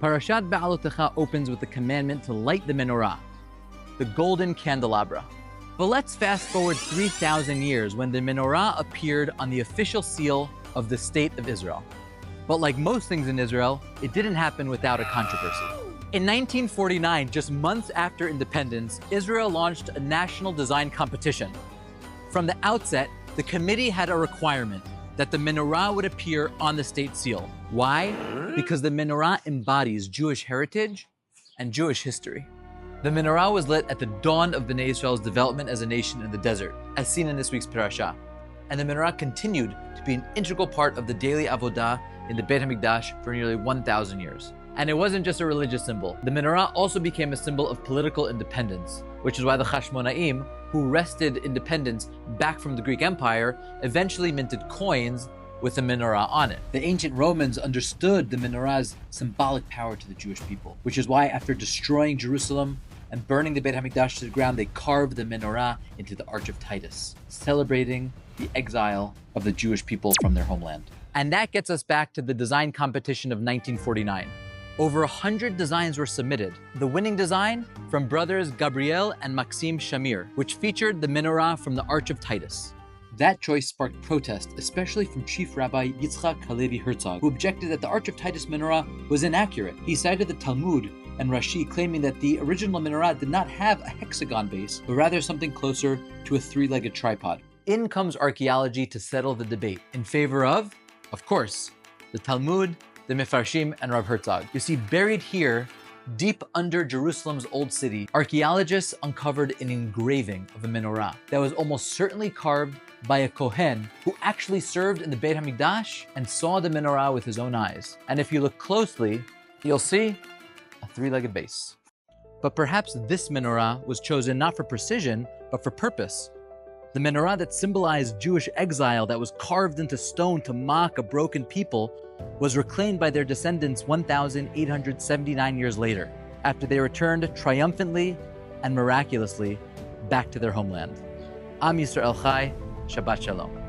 Parashat Behaalotekha opens with the commandment to light the menorah, the golden candelabra. But let's fast forward 3,000 years when the menorah appeared on the official seal of the State of Israel. But like most things in Israel, it didn't happen without a controversy. In 1949, just months after independence, Israel launched a national design competition. From the outset, the committee had a requirement that the menorah would appear on the state seal. Why? Because the menorah embodies Jewish heritage and Jewish history. The menorah was lit at the dawn of Bnei Israel's development as a nation in the desert, as seen in this week's parasha. And the menorah continued to be an integral part of the daily avodah in the Beit HaMikdash for nearly 1,000 years. And it wasn't just a religious symbol. The menorah also became a symbol of political independence, which is why the Hashmonaim, who wrested independence back from the Greek Empire, eventually minted coins with the menorah on it. The ancient Romans understood the menorah's symbolic power to the Jewish people, which is why after destroying Jerusalem and burning the Beit HaMikdash to the ground, they carved the menorah into the Arch of Titus, celebrating the exile of the Jewish people from their homeland. And that gets us back to the design competition of 1949. Over 100 designs were submitted. The winning design from brothers Gabriel and Maxim Shamir, which featured the menorah from the Arch of Titus. That choice sparked protest, especially from Chief Rabbi Yitzchak Halevi Herzog, who objected that the Arch of Titus menorah was inaccurate. He cited the Talmud and Rashi, claiming that the original menorah did not have a hexagon base, but rather something closer to a three-legged tripod. In comes archaeology to settle the debate in favor of course, the Talmud, the Mefarshim, and Rav Herzog. You see, buried here, deep under Jerusalem's old city, archaeologists uncovered an engraving of a menorah that was almost certainly carved by a Kohen who actually served in the Beit HaMikdash and saw the menorah with his own eyes. And if you look closely, you'll see a three-legged base. But perhaps this menorah was chosen not for precision, but for purpose. The menorah that symbolized Jewish exile that was carved into stone to mock a broken people was reclaimed by their descendants 1,879 years later, after they returned triumphantly and miraculously back to their homeland. Am Yisrael Chai, Shabbat Shalom.